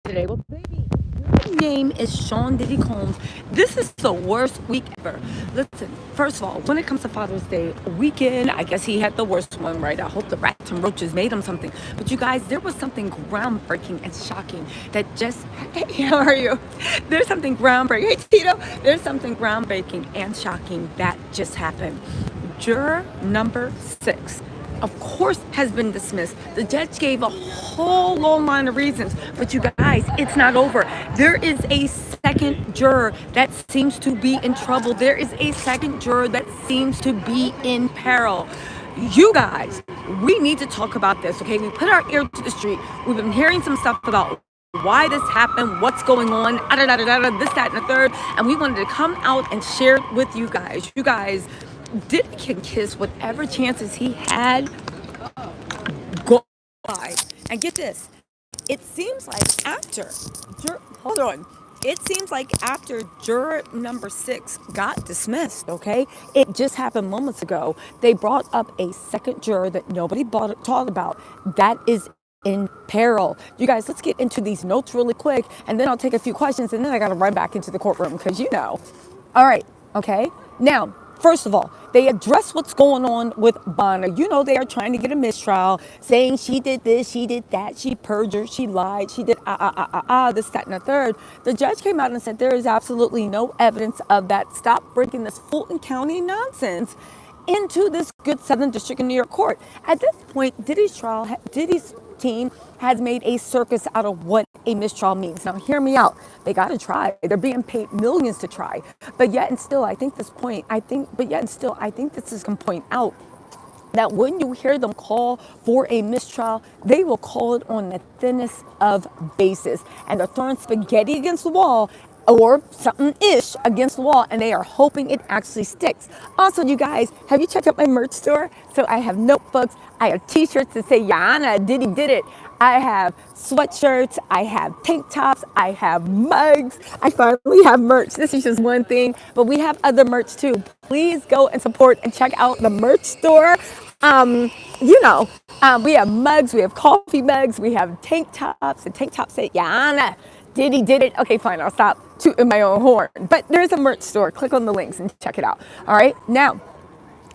today? Well, baby, your name is Sean Diddy Combs. This is the worst week ever. Listen, first of all, when it comes to Father's Day weekend, I guess he had the worst one, right? I hope the rats and roaches made him something. But you guys, there was something groundbreaking and shocking that just, hey, how are you? There's something groundbreaking. Hey, Tito, there's something groundbreaking and shocking that just happened. Juror number 6, of course, has been dismissed. The judge gave a whole long line of reasons, but you guys, it's not over. There is a second juror that seems to be in trouble. There is a second juror that seems to be in peril. You guys, we need to talk about this, okay? We put our ear to the street. We've been hearing some stuff about why this happened, what's going on, this, that, and the third, and we wanted to come out and share it with you guys. You guys, Diddy can kiss whatever chances he had. Go by. And get this. It seems like after juror number 6 got dismissed, okay? It just happened moments ago. They brought up a second juror that nobody talked about. That is in peril. You guys, let's get into these notes really quick, and then I'll take a few questions, and then I got to run back into the courtroom because you know. All right, okay? Now, first of all, they address what's going on with Bonner. You know they are trying to get a mistrial, saying she did this, she did that, she perjured, she lied, she did this, that, and the third. The judge came out and said there is absolutely no evidence of that. Stop bringing this Fulton County nonsense into this good Southern District of New York court. At this point, Diddy's team has made a circus out of what a mistrial means. Now, hear me out. They got to try. They're being paid millions to try. But yet and still, I think this is going to point out that when you hear them call for a mistrial, they will call it on the thinnest of bases. And they're throwing spaghetti against the wall or something-ish against the wall, and they are hoping it actually sticks. Also, you guys, have you checked out my merch store? So I have notebooks, I have t-shirts that say, Yana, Diddy did it. I have sweatshirts, I have tank tops, I have mugs. I finally have merch. This is just one thing, but we have other merch too. Please go and support and check out the merch store. We have mugs, we have coffee mugs, we have tank tops, and tank tops say, Yana, Diddy did it. Okay, fine, I'll stop tooting my own horn. But there's a merch store. Click on the links and check it out. All right, now,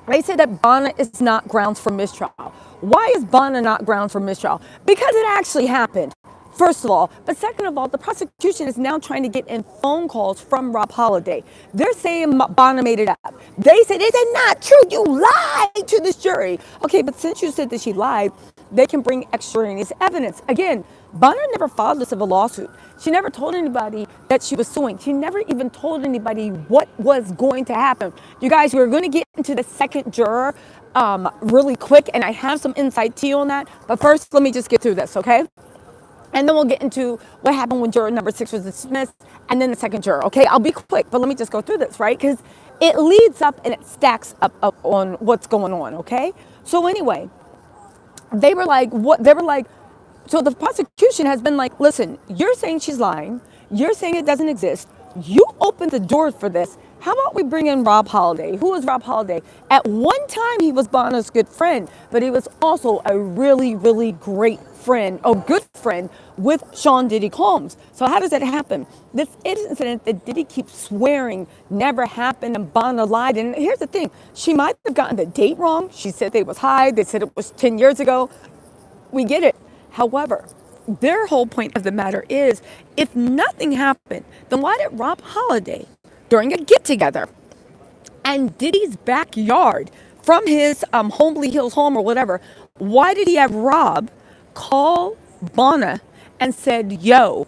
they said that Bonner is not grounds for mistrial. Why is Bonner not grounds for mistrial? Because it actually happened, first of all. But second of all, the prosecution is now trying to get in phone calls from Rob Holiday. They're saying Bonner made it up. They said, is it not true? You lied to this jury. Okay, but since you said that she lied, they can bring extraneous evidence. Again, Bonner never filed a civil lawsuit. She never told anybody that she was suing. She never even told anybody what was going to happen. You guys, we're going to get into the second juror really quick, and I have some insight to you on that. But first, let me just get through this, okay? And then we'll get into what happened when juror number 6 was dismissed, and then the second juror, okay? I'll be quick, but let me just go through this, right? Because it leads up and it stacks up on what's going on, okay? So anyway, they were like, so the prosecution has been like, listen, you're saying she's lying. You're saying it doesn't exist. You opened the door for this. How about we bring in Rob Holiday? Who is Rob Holiday? At one time, he was Bonner's good friend, but he was also a really, really great friend, or good friend, with Sean Diddy Combs. So how does that happen? This incident that Diddy keeps swearing never happened and Bonner lied. And here's the thing. She might have gotten the date wrong. She said they was high. They said it was 10 years ago. We get it. However, their whole point of the matter is, if nothing happened, then why did Rob Holiday, during a get-together in Diddy's backyard from his Homely Hills home or whatever, why did he have Rob call Bonner and said, yo,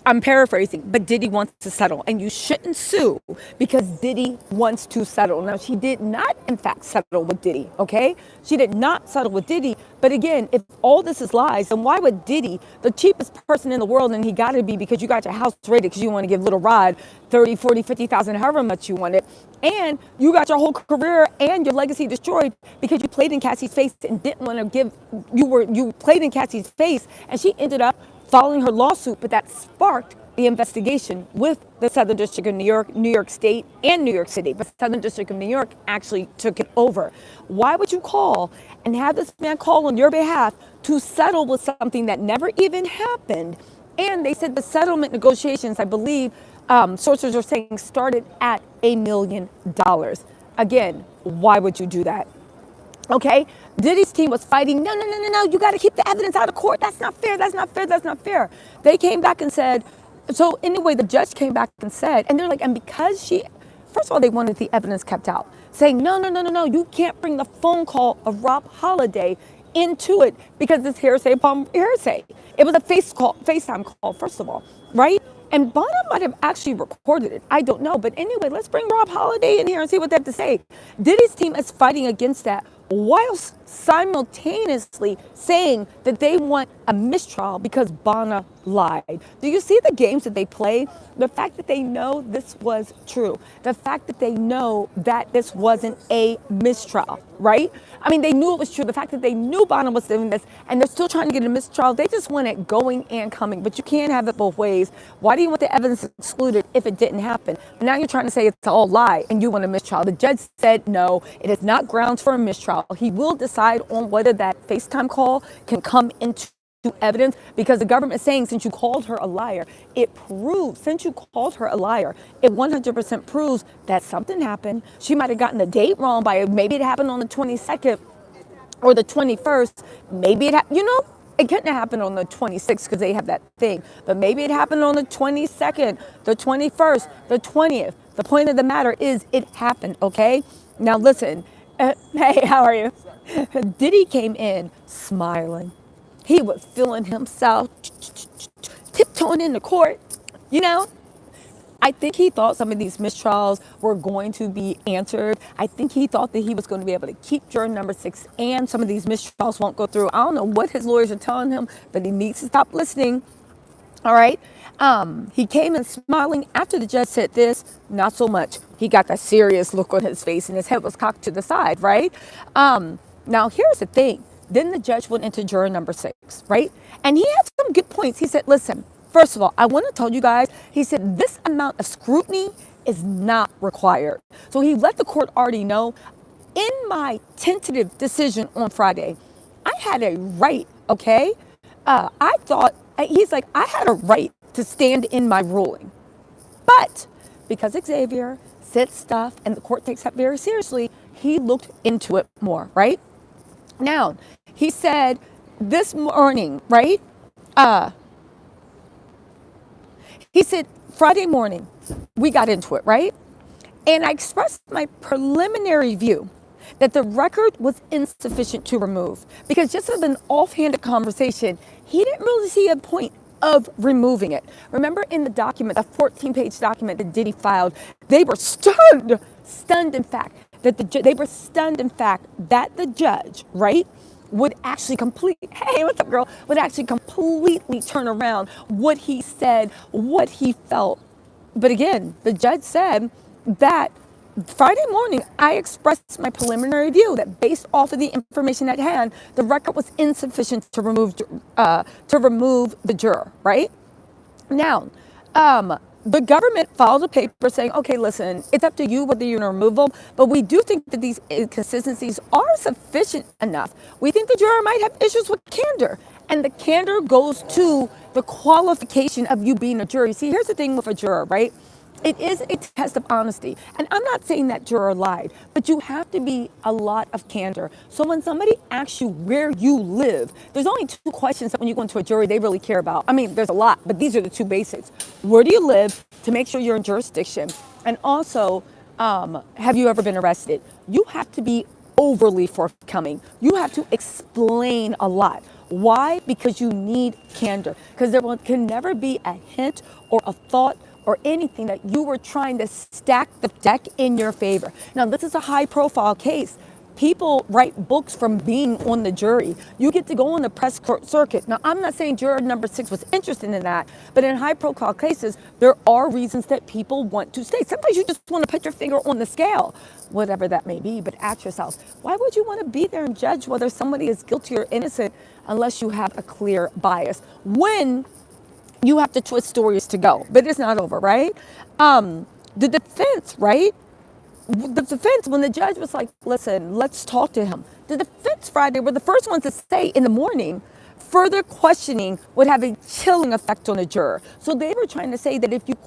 I'm paraphrasing, but Diddy wants to settle and you shouldn't sue because Diddy wants to settle. Now, she did not, in fact, settle with Diddy, okay? She did not settle with Diddy. But again, if all this is lies, then why would Diddy, the cheapest person in the world, and he got to be because you got your house rated because you want to give Little Rod 30, 40, 50,000, however much you want it, and you got your whole career and your legacy destroyed because you played in Cassie's face and didn't want to give, you played in Cassie's face, and she ended up following her lawsuit, but that sparked the investigation with the Southern District of New York, New York State, and New York City. But Southern District of New York actually took it over. Why would you call and have this man call on your behalf to settle with something that never even happened And they said the settlement negotiations, I believe, sources are saying, started at $1 million. Again, why would you do that? Okay, Diddy's team was fighting, no, you got to keep the evidence out of court. That's not fair, that's not fair, that's not fair. They came back and said, so anyway, the judge came back and said, and they're like, and because first of all, they wanted the evidence kept out, saying, no, you can't bring the phone call of Rob Holiday into it because it's hearsay upon hearsay. It was a FaceTime call, first of all, right? And Bono might have actually recorded it. I don't know. But anyway, let's bring Rob Holiday in here and see what they have to say. Diddy's team is fighting against that whilst simultaneously saying that they want a mistrial because Bono lied. Do you see the games that they play? The fact that they know this was true. The fact that they know that this wasn't a mistrial, right? I mean, they knew it was true. The fact that they knew Bono was doing this and they're still trying to get a mistrial, they just want it going and coming. But you can't have it both ways. Why do you want the evidence excluded if it didn't happen? Now you're trying to say it's all lie and you want a mistrial. The judge said no, it is not grounds for a mistrial. He will decide on whether that FaceTime call can come into evidence because the government is saying since you called her a liar, it 100% proves that something happened. She might have gotten the date wrong by maybe it happened on the 22nd or the 21st. Maybe it couldn't have happened on the 26th because they have that thing. But maybe it happened on the 22nd, the 21st, the 20th. The point of the matter is it happened, okay? Now listen, hey, how are you? Diddy came in smiling. He was feeling himself tiptoeing in the court, I think he thought some of these mistrials were going to be answered. I think he thought that he was going to be able to keep juror number 6 and some of these mistrials won't go through. I don't know what his lawyers are telling him, but he needs to stop listening. All right. He came in smiling after the judge said this, not so much. He got that serious look on his face and his head was cocked to the side, right? Now, here's the thing. Then the judge went into juror number 6, right? And he had some good points. He said, listen, first of all, I want to tell you guys, he said, this amount of scrutiny is not required. So he let the court already know, in my tentative decision on Friday, I had a right, okay? He's like, I had a right to stand in my ruling. But because Xavier said stuff and the court takes that very seriously, he looked into it more, right? Now, he said this morning, right? He said Friday morning, we got into it, right? And I expressed my preliminary view that the record was insufficient to remove because just as an offhanded conversation, he didn't really see a point of removing it. Remember in the document, the 14-page document that Diddy filed, they were stunned in fact, that the judge, right, would actually would actually completely turn around what he said, what he felt. But again, the judge said that Friday morning, I expressed my preliminary view that based off of the information at hand, the record was insufficient to remove the juror, right? Now, the government filed a paper saying, okay, listen, it's up to you whether you're going to remove them, but we do think that these inconsistencies are sufficient enough. We think the juror might have issues with candor, and the candor goes to the qualification of you being a juror. See, here's the thing with a juror, right? It is a test of honesty. And I'm not saying that juror lied, but you have to be a lot of candor. So when somebody asks you where you live, there's only 2 questions that when you go into a jury, they really care about. I mean, there's a lot, but these are the 2 basics. Where do you live to make sure you're in jurisdiction? And also, have you ever been arrested? You have to be overly forthcoming. You have to explain a lot. Why? Because you need candor. Because there can never be a hint or a thought or anything that you were trying to stack the deck in your favor. Now, this is a high-profile case. People write books from being on the jury. You get to go on the press circuit. Now, I'm not saying juror number 6 was interested in that, but in high-profile cases, there are reasons that people want to stay. Sometimes you just want to put your finger on the scale, whatever that may be, but ask yourself, why would you want to be there and judge whether somebody is guilty or innocent unless you have a clear bias? When you have to twist stories to go, but it's not over, right? The defense, right? The defense, when the judge was like, listen, let's talk to him. The defense Friday were the first ones to say in the morning, Further questioning would have a chilling effect on a juror. So they were trying to say that if you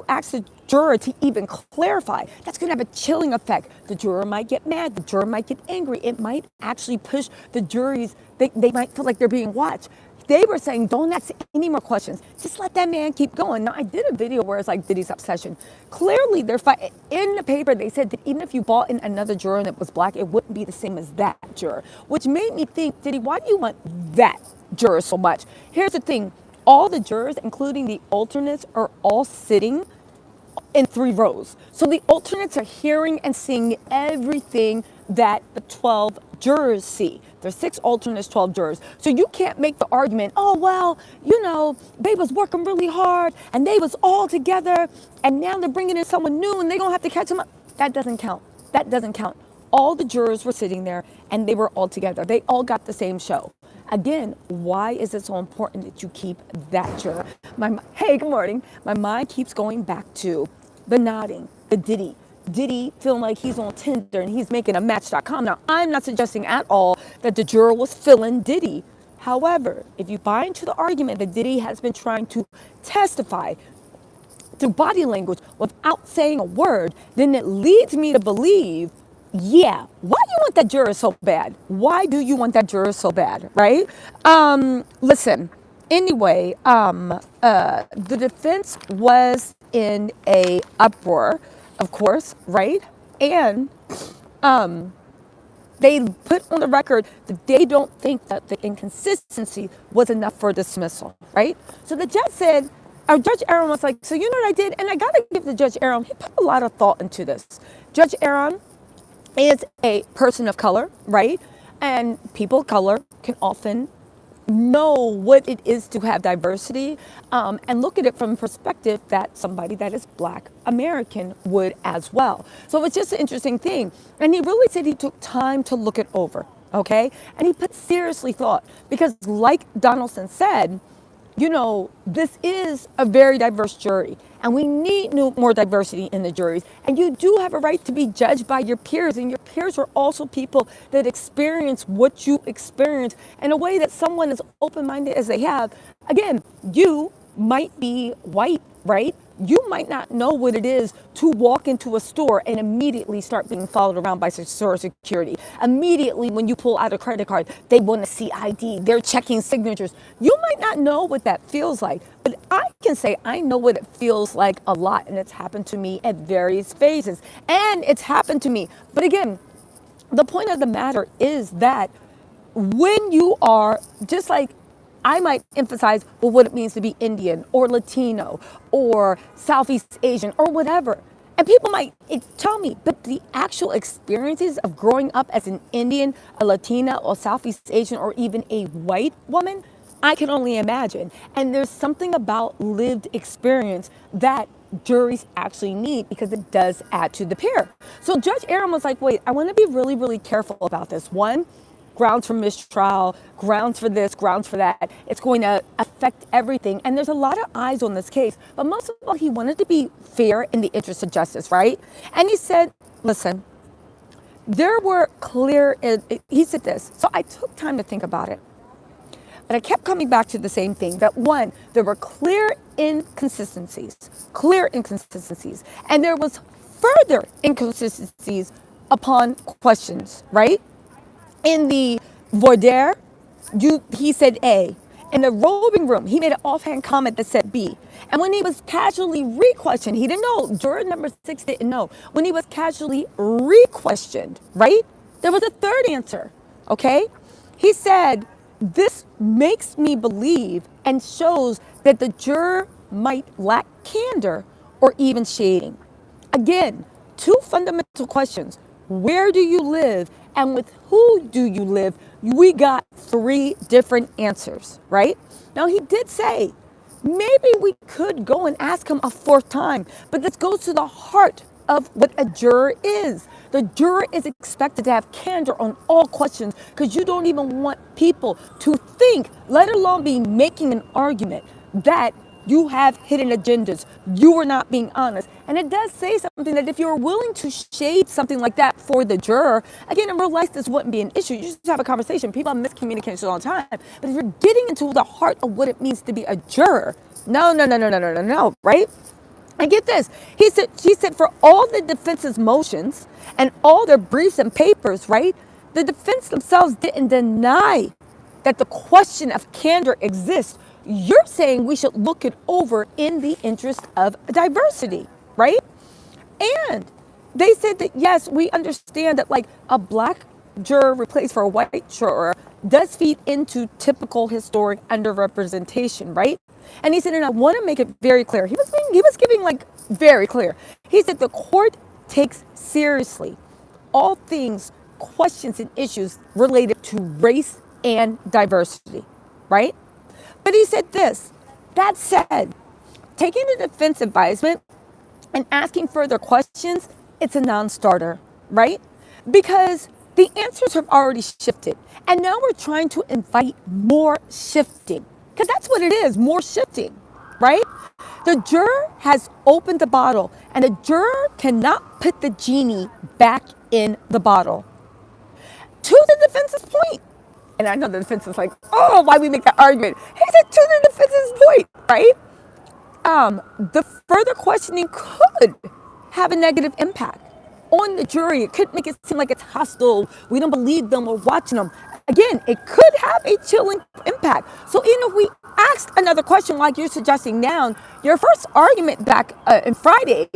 ask the juror to even clarify, that's going to have a chilling effect. The juror might get mad. The juror might get angry. It might actually push the juries. They might feel like they're being watched. They were saying, don't ask any more questions. Just let that man keep going. Now, I did a video where it's like Diddy's obsession. Clearly, they're fighting. In the paper, they said that even if you brought in another juror that was black, it wouldn't be the same as that juror, which made me think, Diddy, why do you want that juror so much? Here's the thing. All the jurors, including the alternates, are all sitting in 3 rows. So the alternates are hearing and seeing everything that the 12 jurors see. There's 6 alternates, 12 jurors. So you can't make the argument, oh, well, they was working really hard and they was all together and now they're bringing in someone new and they're going to have to catch them up. That doesn't count. That doesn't count. All the jurors were sitting there and they were all together. They all got the same show. Again, why is it so important that you keep that juror? Hey, good morning. My mind keeps going back to the nodding, the Diddy. Diddy feeling like he's on Tinder and he's making a Match.com. Now, I'm not suggesting at all that the juror was feeling Diddy. However, if you buy into the argument that Diddy has been trying to testify through body language without saying a word, then it leads me to believe, yeah, why do you want that juror so bad? Why do you want that juror so bad, right? Listen, anyway, the defense was in a uproar, of course, right? And they put on the record that they don't think that the inconsistency was enough for dismissal, right? So the judge said, or Judge Aaron was like, so you know what I did? And I got to give the Judge Aaron, he put a lot of thought into this. Judge Aaron is a person of color, right? And people of color can often know what it is to have diversity and look at it from a perspective that somebody that is Black American would as well. So it's just an interesting thing. And he really said he took time to look it over, okay? And he put seriously thought because like Donaldson said, this is a very diverse jury and we need more diversity in the juries. And you do have a right to be judged by your peers, and your peers are also people that experience what you experience in a way that someone as open-minded as they have. Again, you might be white, right? You might not know what it is to walk into a store and immediately start being followed around by store security. Immediately when you pull out a credit card, they want to see ID. They're checking signatures. You might not know what that feels like, but I can say I know what it feels like a lot, and it's happened to me at various phases. And it's happened to me. But again, the point of the matter is that when you are just like, I might emphasize what it means to be Indian or Latino or Southeast Asian or whatever. And people might tell me, but the actual experiences of growing up as an Indian, a Latina, or Southeast Asian, or even a white woman, I can only imagine. And there's something about lived experience that juries actually need because it does add to the pair. So Judge Aaron was like, wait, I want to be really, really careful about this. One, grounds for mistrial, grounds for this, grounds for that. It's going to affect everything. And there's a lot of eyes on this case. But most of all, he wanted to be fair in the interest of justice, right? And he said, listen, there were clear, he said this. So I took time to think about it. But I kept coming back to the same thing, that one, there were clear inconsistencies. And there was further inconsistencies upon questions, right? In the voir dire, he said A. In the roving room, he made an offhand comment that said B. And when he was casually re-questioned, he didn't know. Juror number 6 didn't know. When he was casually re-questioned, right? There was a third answer, okay? He said, this makes me believe and shows that the juror might lack candor or even shading. Again, 2 fundamental questions. Where do you live? And with who do you live? We got 3 different answers, right? Now, he did say, maybe we could go and ask him a 4th time, but this goes to the heart of what a juror is. The juror is expected to have candor on all questions because you don't even want people to think, let alone be making an argument, that You have hidden agendas. You are not being honest. And it does say something that if you're willing to shade something like that for the juror, again, in real life, this wouldn't be an issue. You just have a conversation. People have miscommunication all the time. But if you're getting into the heart of what it means to be a juror, no, right? And get this, she said for all the defense's motions and all their briefs and papers, right, the defense themselves didn't deny that the question of candor exists. You're saying we should look it over in the interest of diversity, right? And they said that, yes, we understand that like a black juror replaced for a white juror does feed into typical historic underrepresentation, right? And he said, and I want to make it very clear. He was giving like very clear. He said the court takes seriously all things, questions and issues related to race and diversity, right? But he said this, that said, taking the defense advisement and asking further questions, it's a non-starter, right? Because the answers have already shifted. And now we're trying to invite more shifting. Because that's what it is, more shifting, right? The juror has opened the bottle, and the juror cannot put the genie back in the bottle. To the defense's point, and I know the defense is like, oh, why we make that argument? He said to the defense's point, right? The further questioning could have a negative impact on the jury. It could make it seem like it's hostile. We don't believe them. We're watching them. Again, it could have a chilling impact. So even if we asked another question like you're suggesting now, your first argument back in Friday,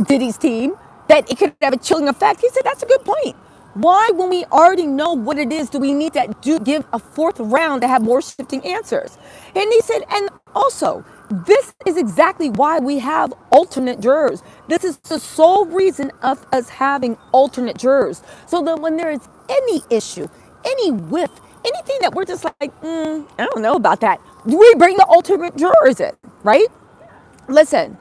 Diddy's team, that it could have a chilling effect, he said that's a good point. Why, when we already know what it is, do we need to give a fourth round to have more shifting answers? And he said, and also, this is exactly why we have alternate jurors. This is the sole reason of us having alternate jurors. So that when there is any issue, any whiff, anything that we're just like, I don't know about that, we bring the alternate jurors in, right? Listen,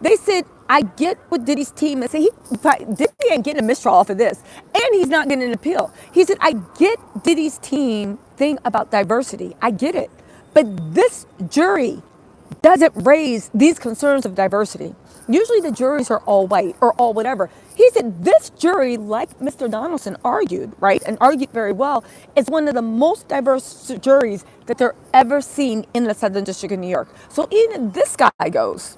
they said, I get what Diddy's team is saying. Diddy ain't getting a mistrial off of this, and he's not getting an appeal. He said, I get Diddy's team thing about diversity. I get it. But this jury doesn't raise these concerns of diversity. Usually the juries are all white or all whatever. He said this jury, like Mr. Donaldson argued, right, and argued very well, is one of the most diverse juries that they're ever seen in the Southern District of New York. So even this guy goes,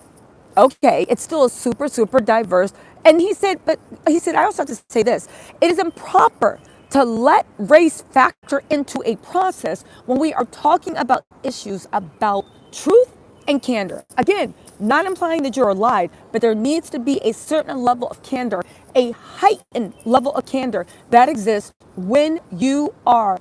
okay, it's still a super, super diverse. And he said, I also have to say this. It is improper to let race factor into a process when we are talking about issues about truth and candor. Again, not implying the juror lied, but there needs to be a certain level of candor, a heightened level of candor that exists when you are,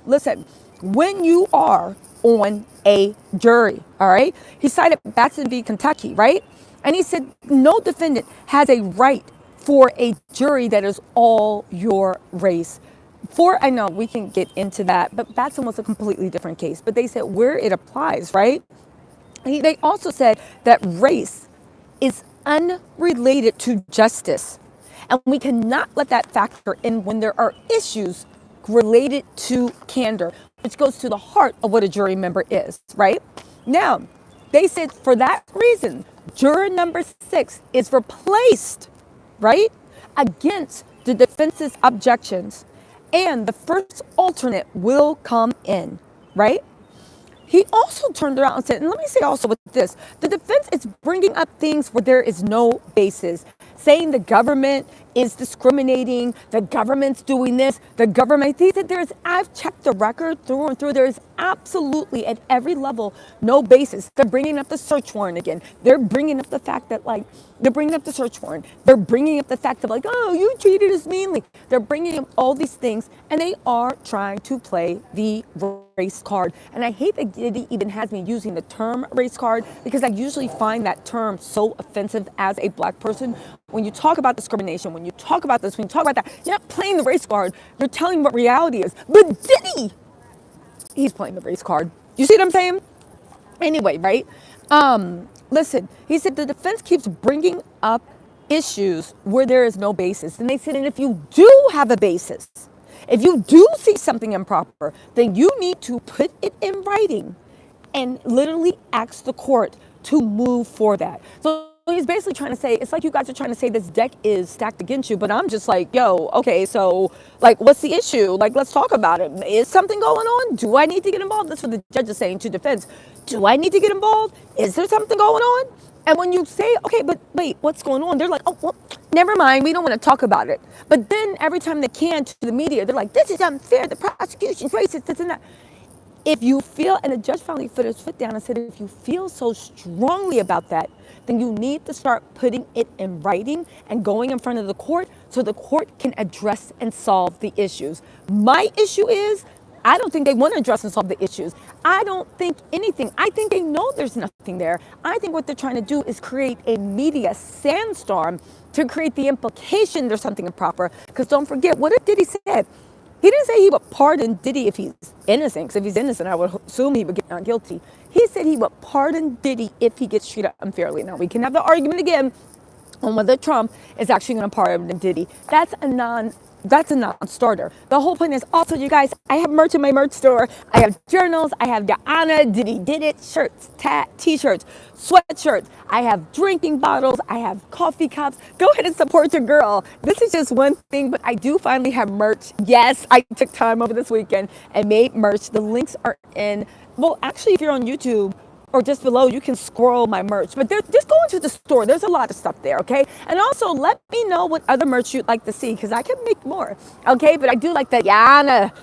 when you are on a jury, all right? He cited Batson v. Kentucky, right? And he said, no defendant has a right for a jury that is all your race. I know we can get into that, but Batson was a completely different case. But they said where it applies, right? They also said that race is unrelated to justice. And we cannot let that factor in when there are issues related to candor, which goes to the heart of what a jury member is, right? Now, they said for that reason, juror number 6 is replaced, right, against the defense's objections. And the first alternate will come in, right? He also turned around and said, and let me say also with this, the defense is bringing up things where there is no basis, saying the government is discriminating, the government's doing this, the government, I've checked the record through and through, there is absolutely at every level no basis. They're bringing up the search warrant again. They're bringing up the fact that they're bringing up the search warrant. They're bringing up the fact of oh, you treated us meanly. They're bringing up all these things, and they are trying to play the race card. And I hate that Diddy even has me using the term race card, because I usually find that term so offensive as a black person. When you talk about discrimination, when you talk about this, when you talk about that, you're not playing the race card. You're telling what reality is. But Diddy, he's playing the race card. You see what I'm saying? Anyway, right? Listen, he said the defense keeps bringing up issues where there is no basis. And they said, and if you do have a basis, if you do see something improper, then you need to put it in writing and literally asked the court to move for that. So he's basically trying to say, it's like you guys are trying to say this deck is stacked against you, but I'm just like, yo, okay, so like, what's the issue? Like, let's talk about it. Is something going on? Do I need to get involved? That's what the judge is saying to defense. Do I need to get involved? Is there something going on? And when you say, okay, but wait, what's going on? They're like, oh, well, never mind. We don't want to talk about it. But then every time they can to the media, they're like, this is unfair. The prosecution's racist, this and that. If you feel, and the judge finally put his foot down and said, if you feel so strongly about that, then you need to start putting it in writing and going in front of the court so the court can address and solve the issues. My issue is, I don't think they want to address and solve the issues. I don't think anything. I think they know there's nothing there. I think what they're trying to do is create a media sandstorm to create the implication there's something improper. Because don't forget, what did Diddy say? He didn't say he would pardon Diddy if he's innocent, because if he's innocent, I would assume he would get found guilty. He said he would pardon Diddy if he gets treated unfairly. Now, we can have the argument again on whether Trump is actually going to pardon Diddy. That's a non-starter. The whole point is also, you guys, I have merch in my merch store. I have journals. I have the HONAH, Diddy Did It shirts, t-shirts, sweatshirts. I have drinking bottles. I have coffee cups. Go ahead and support your girl. This is just one thing, but I do finally have merch. Yes, I took time over this weekend and made merch. The links are in, well, actually, if you're on YouTube, or just below, you can scroll my merch. But just go into the store. There's a lot of stuff there, okay? And also, let me know what other merch you'd like to see, because I can make more, okay? But I do like that Yana.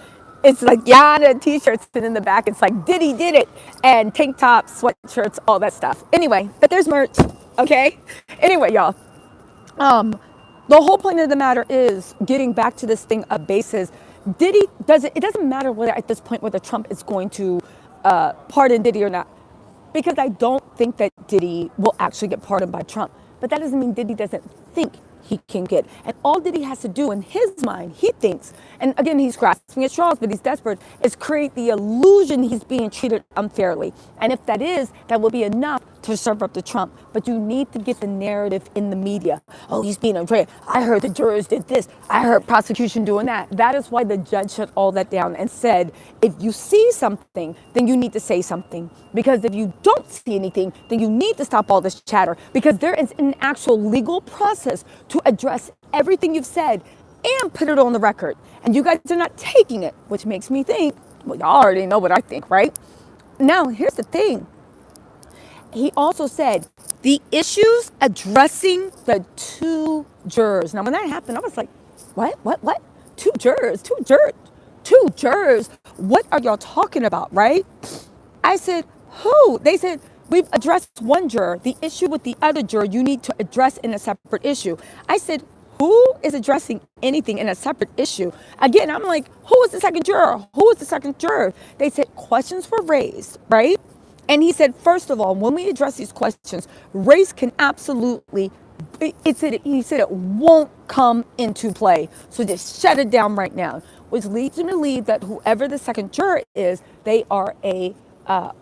It's like Yana t-shirts, and in the back, it's like Diddy Did It, and tank tops, sweatshirts, all that stuff. Anyway, but there's merch, okay? Anyway, y'all. The whole point of the matter is getting back to this thing of bases. Diddy it doesn't matter whether at this point whether Trump is going to pardon Diddy or not. Because I don't think that Diddy will actually get pardoned by Trump. But that doesn't mean Diddy doesn't think he can get. And all Diddy has to do in his mind, he thinks, and again, he's grasping at straws, but he's desperate, is create the illusion he's being treated unfairly. And if that is, that will be enough to serve up to Trump. But you need to get the narrative in the media. Oh, he's being unfair. I heard the jurors did this. I heard prosecution doing that. That is why the judge shut all that down and said, if you see something, then you need to say something. Because if you don't see anything, then you need to stop all this chatter. Because there is an actual legal process to address everything you've said and put it on the record. And you guys are not taking it, which makes me think, well, y'all already know what I think, right? Now, here's the thing. He also said the issues addressing the two jurors. Now, when that happened, I was like, what? Two jurors. What are y'all talking about, right? I said, who? They said, we've addressed one juror. The issue with the other juror, you need to address in a separate issue. I said, who is addressing anything in a separate issue? Again, I'm like, who is the second juror? Who is the second juror? They said questions were raised, right? And he said, first of all, when we address these questions, race can absolutely, he said it won't come into play. So just shut it down right now, which leads me to believe that whoever the second juror is, they are a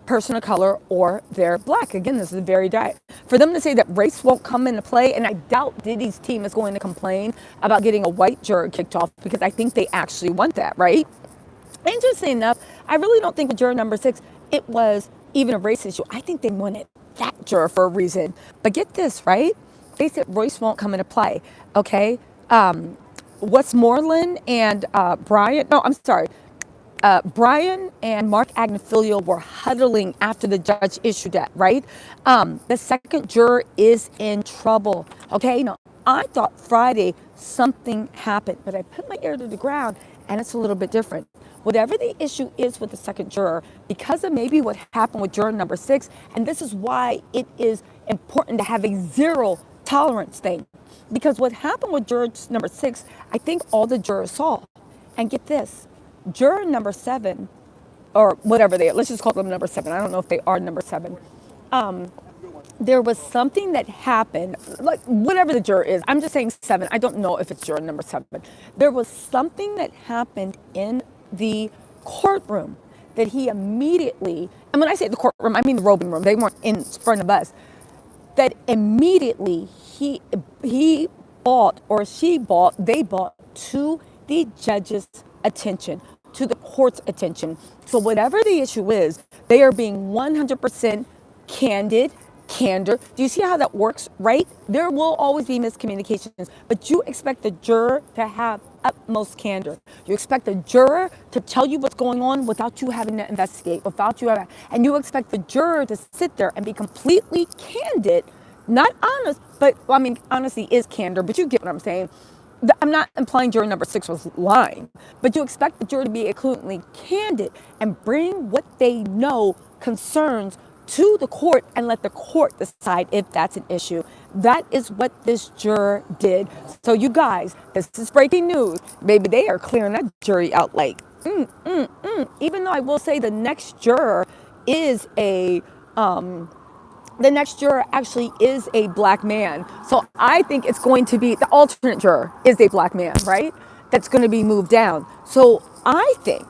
person of color or they're black. Again, this is very direct. For them to say that race won't come into play, and I doubt Diddy's team is going to complain about getting a white juror kicked off, because I think they actually want that, right? Interesting enough, I really don't think with juror number 6, it was even a race issue. I think they wanted that juror for a reason. But get this, right? They said race won't come into play, okay? Westmoreland and Brian and Mark Agnifilio were huddling after the judge issued that, right? The second juror is in trouble, okay? Now, I thought Friday something happened, but I put my ear to the ground and it's a little bit different. Whatever the issue is with the second juror, because of maybe what happened with juror number 6, and this is why it is important to have a zero tolerance thing. Because what happened with juror number 6, I think all the jurors saw. And get this, juror number 7, or whatever they are, let's just call them number 7. I don't know if they are number 7. There was something that happened, like whatever the juror is, I'm just saying 7. I don't know if it's juror number 7. There was something that happened in the courtroom that he immediately, and when I say the courtroom, I mean the robing room. They weren't in front of us. That immediately they brought to the judge's attention. to the court's attention. So whatever the issue is, they are being 100% candor. Do you see how that works, right? There will always be miscommunications, but you expect the juror to have utmost candor. You expect the juror to tell you what's going on without you having to investigate, and you expect the juror to sit there and be completely candid, not honest, but honesty is candor, but you get what I'm saying. I'm not implying juror number 6 was lying, but you expect the juror to be completely candid and bring what they know concerns to the court and let the court decide if that's an issue. That is what this juror did. So you guys, this is breaking news. Maybe they are clearing that jury out like, even though I will say the next juror is the next juror actually is a black man. So I think it's going to be, the alternate juror is a black man, right? That's going to be moved down. So I think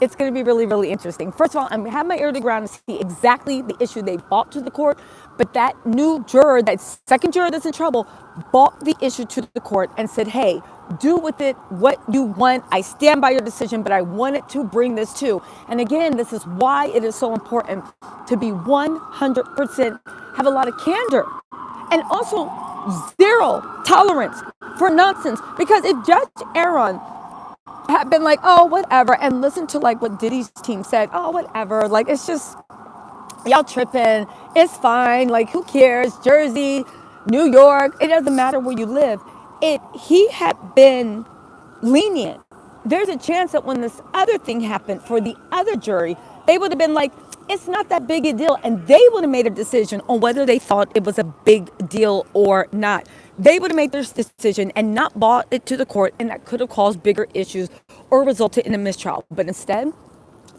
it's going to be really, really interesting. First of all, I'm going to have my ear to the ground to see exactly the issue they brought to the court. But that new juror, that second juror that's in trouble, brought the issue to the court and said, hey, do with it what you want. I stand by your decision, but I wanted to bring this too. And again, this is why it is so important to be 100%, have a lot of candor, and also zero tolerance for nonsense. Because if Judge Aaron had been like, oh, whatever, and listen to like what Diddy's team said, oh, whatever, like it's just, y'all tripping, it's fine, like who cares, Jersey, New York, it doesn't matter where you live. If he had been lenient, there's a chance that when this other thing happened for the other jury, they would have been like, it's not that big a deal. And they would have made a decision on whether they thought it was a big deal or not. They would have made their decision and not brought it to the court, and that could have caused bigger issues or resulted in a mistrial. But instead,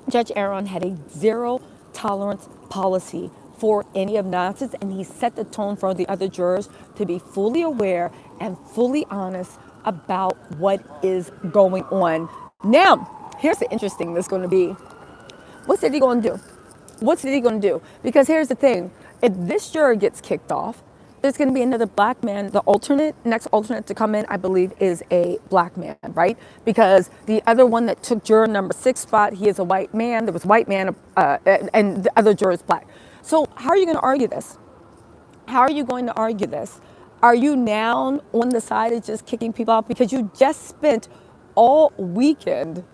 Judge Aaron had a zero tolerance policy for any of nonsense, and he set the tone for the other jurors to be fully aware and fully honest about what is going on. Now, here's the interesting that's going to be, what's Diddy going to do? What's Diddy going to do? Because here's the thing, if this juror gets kicked off, there's going to be another black man. The next alternate to come in, I believe, is a black man, right? Because the other one that took juror number 6 spot, he is a white man. There was a white man, and the other juror is black. So how are you going to argue this? How are you going to argue this? Are you now on the side of just kicking people off because you just spent all weekend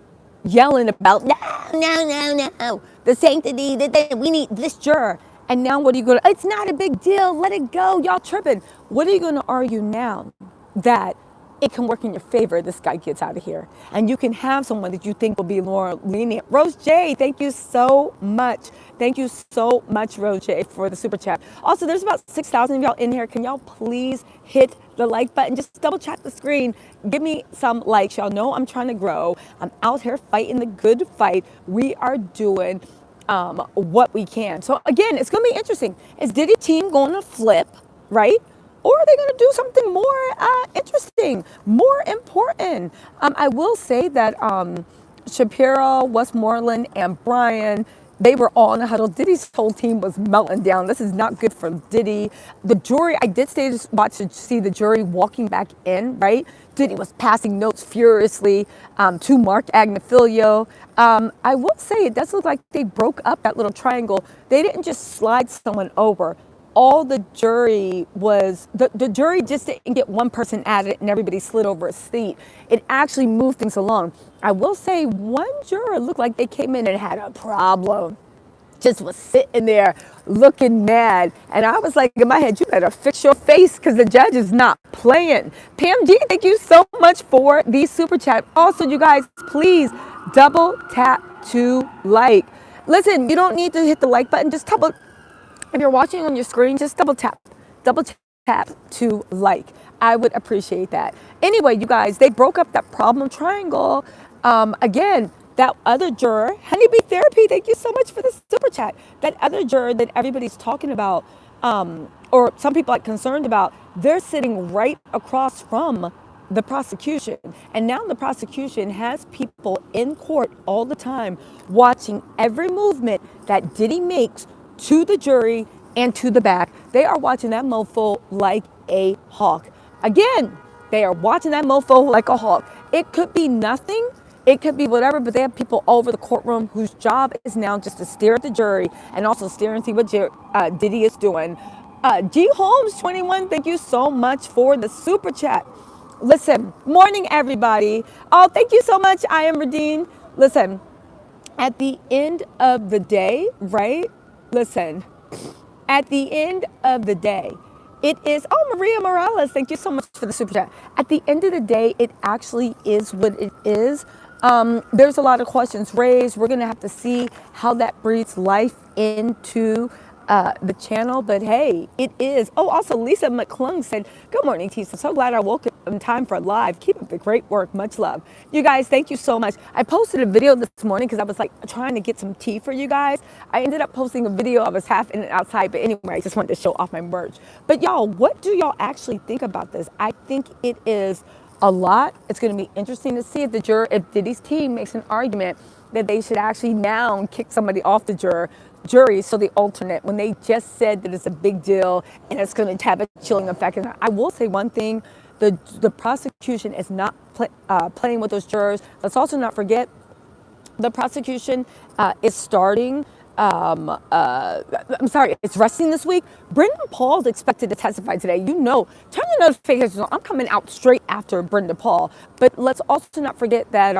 yelling about no, the sanctity, that we need this juror. And now what are you going to, it's not a big deal, let it go, y'all tripping. What are you going to argue now that it can work in your favor, this guy gets out of here? And you can have someone that you think will be more lenient. Rose J, thank you so much. Thank you so much, Rose J, for the super chat. Also, there's about 6,000 of y'all in here. Can y'all please hit the like button? Just double check the screen. Give me some likes. Y'all know I'm trying to grow. I'm out here fighting the good fight. We are doing what we can. So again, it's going to be interesting. Is Diddy team going to flip, right? Or are they going to do something more interesting, more important? I will say that Shapiro, Westmoreland, and Brian, they were all in a huddle. Diddy's whole team was melting down. This is not good for Diddy. The jury, I did watch to see the jury walking back in, right? Diddy was passing notes furiously to Mark Agnifilio. I will say it does look like they broke up that little triangle. They didn't just slide someone over. All the jury was, the jury just didn't get one person at it and everybody slid over a seat. It actually moved things along. I will say one juror looked like they came in and had a problem. Just was sitting there looking mad. And I was like in my head, you better fix your face because the judge is not playing. Pam G, thank you so much for the super chat. Also, you guys, please double tap to like. Listen, you don't need to hit the like button. Just if you're watching on your screen, just double tap to like. I would appreciate that. Anyway, you guys, they broke up that problem triangle. Again, that other juror, Honeybee Therapy, thank you so much for the super chat. That other juror that everybody's talking about, or some people are concerned about, they're sitting right across from the prosecution. And now the prosecution has people in court all the time watching every movement that Diddy makes to the jury and to the back. They are watching that mofo like a hawk. Again, they are watching that mofo like a hawk. It could be nothing It could be whatever, but they have people all over the courtroom whose job is now just to stare at the jury and also stare and see what Diddy is doing. G Holmes 21, thank you so much for the super chat. Listen, morning everybody. Oh, thank you so much. I am Radine. Listen, at the end of the day, right? Listen, at the end of the day, it is, oh, Maria Morales, thank you so much for the super chat. At the end of the day, it actually is what it is. There's a lot of questions raised. We're going to have to see how that breathes life into the channel. But hey, it is. Oh, also Lisa McClung said, good morning, Tisa. So glad I woke up in time for live. Keep up the great work. Much love. You guys, thank you so much. I posted a video this morning because I was like trying to get some tea for you guys. I ended up posting a video. I was half in and outside. But anyway, I just wanted to show off my merch. But y'all, what do y'all actually think about this? I think it is a lot. It's going to be interesting to see if if Diddy's team makes an argument that they should actually now kick somebody off the jury, so the alternate, when they just said that it's a big deal and it's going to have a chilling effect. And I will say one thing, the prosecution is not playing with those jurors. Let's also not forget the prosecution is starting. It's resting this week. Brendan Paul's expected to testify today. You know, turn your notifications on. I'm coming out straight after Brendan Paul. But let's also not forget that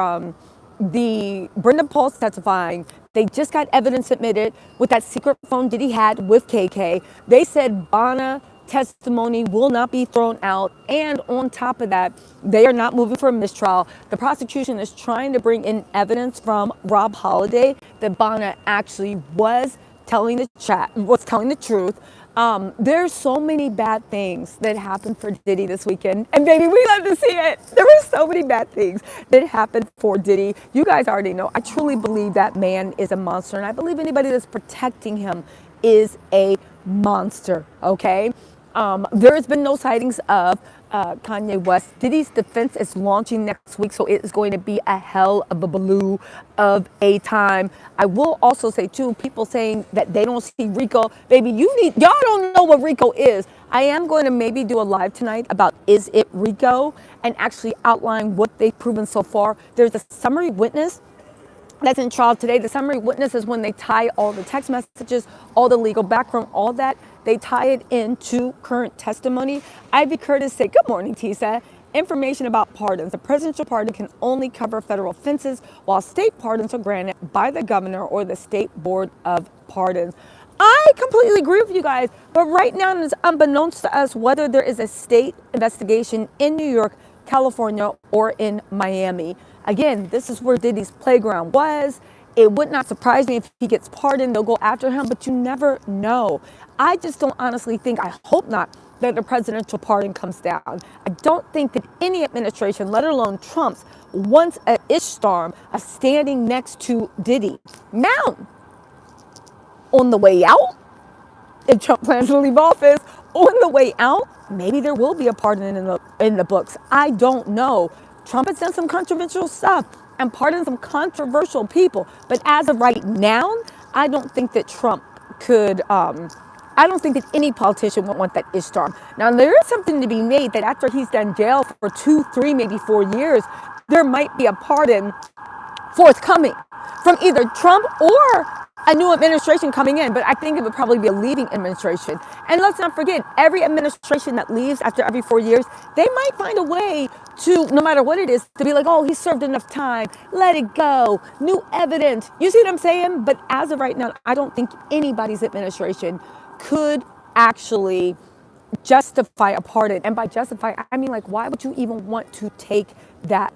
the Brendan Paul's testifying. They just got evidence admitted with that secret phone Diddy had with KK. They said HONAH testimony will not be thrown out. And on top of that, they are not moving for a mistrial. The prosecution is trying to bring in evidence from Rob Holiday that HONAH actually was telling the truth. There's so many bad things that happened for Diddy this weekend. And baby, we love to see it. There were so many bad things that happened for Diddy. You guys already know. I truly believe that man is a monster. And I believe anybody that's protecting him is a monster, okay? There has been no sightings of Kanye West. Diddy's defense is launching next week, so it is going to be a hell of a baloo of a time. I will also say too, people saying that they don't see Rico. Baby, y'all don't know what Rico is. I am going to maybe do a live tonight about is it Rico and actually outline what they've proven so far. There's a summary witness that's in trial today. The summary witness is when they tie all the text messages, all the legal background, all that. They tie it into current testimony. Ivy Curtis said, good morning, Tisa. Information about pardons. The presidential pardon can only cover federal offenses, while state pardons are granted by the governor or the state board of pardons. I completely agree with you guys, but right now it's unbeknownst to us whether there is a state investigation in New York, California, or in Miami. Again, this is where Diddy's playground was. It would not surprise me if he gets pardoned. They'll go after him, but you never know. I just don't honestly think, I hope not, that the presidential pardon comes down. I don't think that any administration, let alone Trump's, wants an Ishtar standing next to Diddy. Now, on the way out, if Trump plans to leave office, on the way out, maybe there will be a pardon in the books. I don't know. Trump has done some controversial stuff and pardoned some controversial people. But as of right now, I don't think that Trump could, I don't think that any politician would want that Ishtar. Now, there is something to be made that after he's done jail for 2, 3, maybe 4 years, there might be a pardon forthcoming from either Trump or a new administration coming in. But I think it would probably be a leaving administration. And let's not forget, every administration that leaves after every 4 years, they might find a way to, no matter what it is, to be like, oh, he served enough time, let it go, new evidence. You see what I'm saying? But as of right now, I don't think anybody's administration could actually justify a pardon. And by justify, I mean, like, why would you even want to take that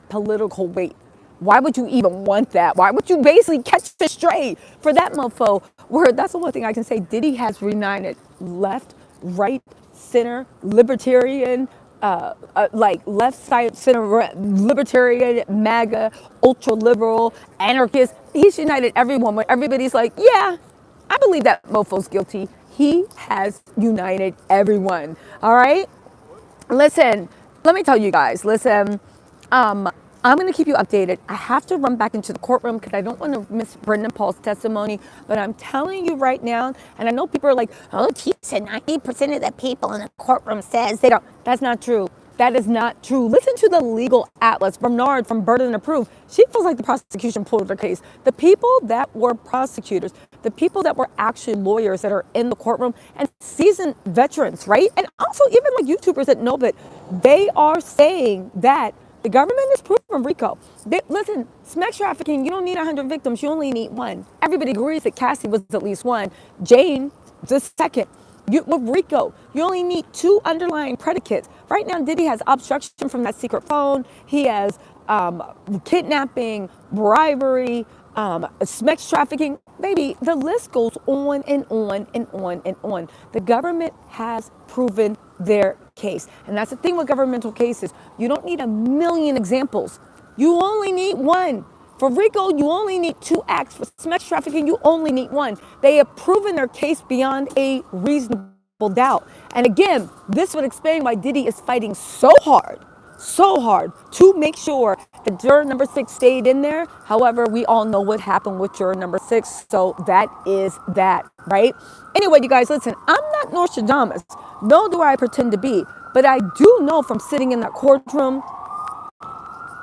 political weight? Why would you even want that? Why would you basically catch the stray for that mofo? Where that's the one thing I can say. Diddy has reunited left, right, center, libertarian, like left side, center, libertarian, MAGA, ultra liberal, anarchist. He's united everyone. Where everybody's like, yeah, I believe that mofo's guilty. He has united everyone. All right. Listen, let me tell you guys. Listen, I'm going to keep you updated. I have to run back into the courtroom because I don't want to miss Brendan Paul's testimony. But I'm telling you right now, and I know people are like, oh, he said 90% of the people in the courtroom says they don't. That's not true. That is not true. Listen to the legal atlas. Bernard from Burden of Proof. She feels like the prosecution pulled their case. The people that were prosecutors, the people that were actually lawyers that are in the courtroom and seasoned veterans, right? And also even like YouTubers that know that they are saying that the government is proving RICO. Listen, sex trafficking, you don't need 100 victims. You only need one. Everybody agrees that Cassie was at least one. Jane, the second. With RICO, you only need 2 underlying predicates. Right now, Diddy has obstruction from that secret phone. He has kidnapping, bribery, sex trafficking. Baby, the list goes on and on and on and on. The government has proven their case. And that's the thing with governmental cases. You don't need a million examples. You only need one. For RICO, you only need 2 acts. For sex trafficking, you only need 1. They have proven their case beyond a reasonable doubt. And again, this would explain why Diddy is fighting so hard to make sure that juror number 6 stayed in there. However, we all know what happened with juror number 6. So that is that, right? Anyway, you guys, listen, I'm not Nostradamus, nor do I pretend to be. But I do know from sitting in that courtroom,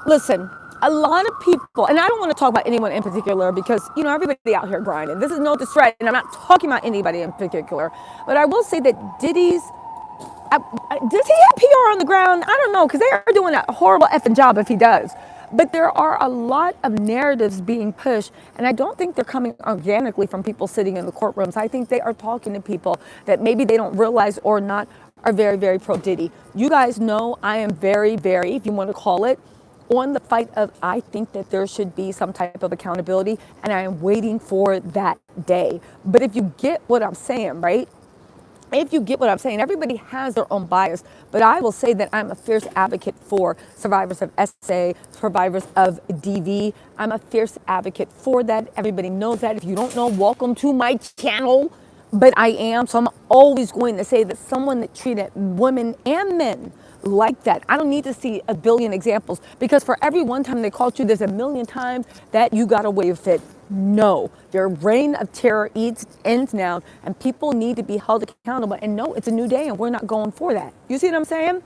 listen, a lot of people, and I don't want to talk about anyone in particular because, you know, everybody out here grinding. This is no disrespect, and I'm not talking about anybody in particular. But I will say that does he have PR on the ground? I don't know, because they are doing a horrible effing job if he does. But there are a lot of narratives being pushed, and I don't think they're coming organically from people sitting in the courtrooms. I think they are talking to people that maybe they don't realize or not are very, very pro-Diddy. You guys know I am very, very, if you want to call it, on the fight of I think that there should be some type of accountability, and I am waiting for that day. But if you get what I'm saying, right? If you get what I'm saying, everybody has their own bias, but I will say that I'm a fierce advocate for survivors of SA, survivors of DV. I'm a fierce advocate for that. Everybody knows that. If you don't know, welcome to my channel. But I am, so I'm always going to say that someone that treated women and men like that. I don't need to see a billion examples, because for every one time they caught you, there's a million times that you got away with it. No, their reign of terror ends now, and people need to be held accountable. And no, it's a new day, and we're not going for that. You see what I'm saying?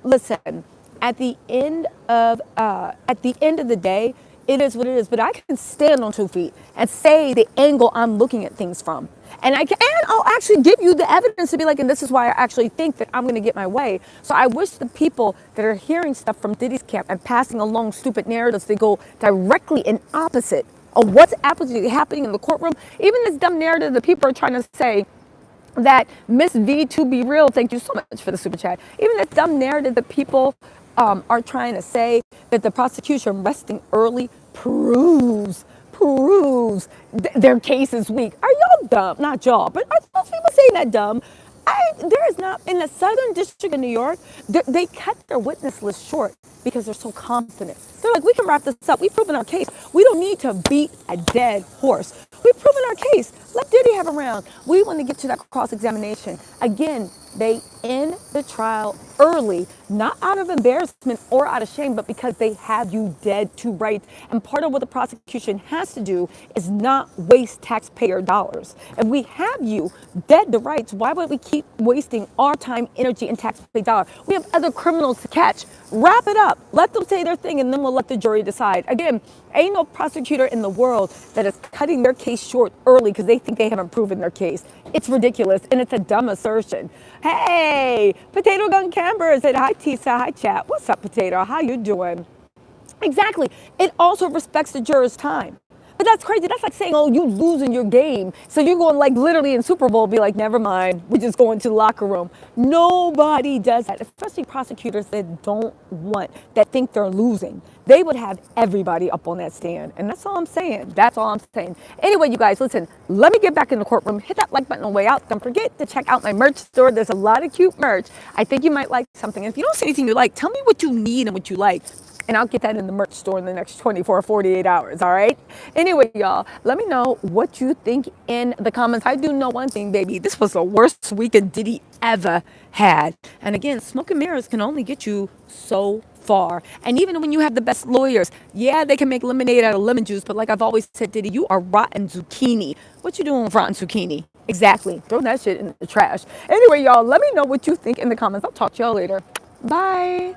Listen, at the end of the day, it is what it is. But I can stand on 2 feet and say the angle I'm looking at things from. And I'll actually give you the evidence to be like, and this is why I actually think that I'm going to get my way. So I wish the people that are hearing stuff from Diddy's camp and passing along stupid narratives that go directly in opposite of what's actually happening in the courtroom. Even this dumb narrative that people are trying to say that Miss V to be real, thank you so much for the super chat. Even this dumb narrative that people are trying to say that the prosecution resting early proves their case is weak. Are y'all dumb? Not y'all, but are those people saying that dumb? There is not, in the Southern District of New York, they cut their witness list short because they're so confident. They're like, we can wrap this up. We've proven our case. We don't need to beat a dead horse. We've proven our case. Let Diddy have a round. We want to get to that cross-examination. Again, they end the trial early, not out of embarrassment or out of shame, but because they have you dead to rights. And part of what the prosecution has to do is not waste taxpayer dollars. If we have you dead to rights, why would we keep wasting our time, energy, and taxpayer dollars? We have other criminals to catch. Wrap it up. Let them say their thing, and then we'll let the jury decide. Again, ain't no prosecutor in the world that is cutting their case short early because they think they haven't proven their case. It's ridiculous, and it's a dumb assertion. Hey, Potato Gun Camber said, hi, Tisa, hi, chat. What's up, Potato? How you doing? Exactly. It also respects the juror's time. But that's crazy. That's like saying, oh, you losing your game. So you're going like literally in Super Bowl, be like, never mind. We're just going to the locker room. Nobody does that, especially prosecutors that don't want, that think they're losing. They would have everybody up on that stand. And that's all I'm saying. That's all I'm saying. Anyway, you guys, listen, let me get back in the courtroom. Hit that like button on the way out. Don't forget to check out my merch store. There's a lot of cute merch. I think you might like something. If you don't see anything you like, tell me what you need and what you like. And I'll get that in the merch store in the next 24 or 48 hours, all right? Anyway, y'all, let me know what you think in the comments. I do know one thing, baby. This was the worst weekend Diddy ever had. And again, smoke and mirrors can only get you so far. And even when you have the best lawyers, yeah, they can make lemonade out of lemon juice. But like I've always said, Diddy, you are rotten zucchini. What you doing with rotten zucchini? Exactly. Throw that shit in the trash. Anyway, y'all, let me know what you think in the comments. I'll talk to y'all later. Bye.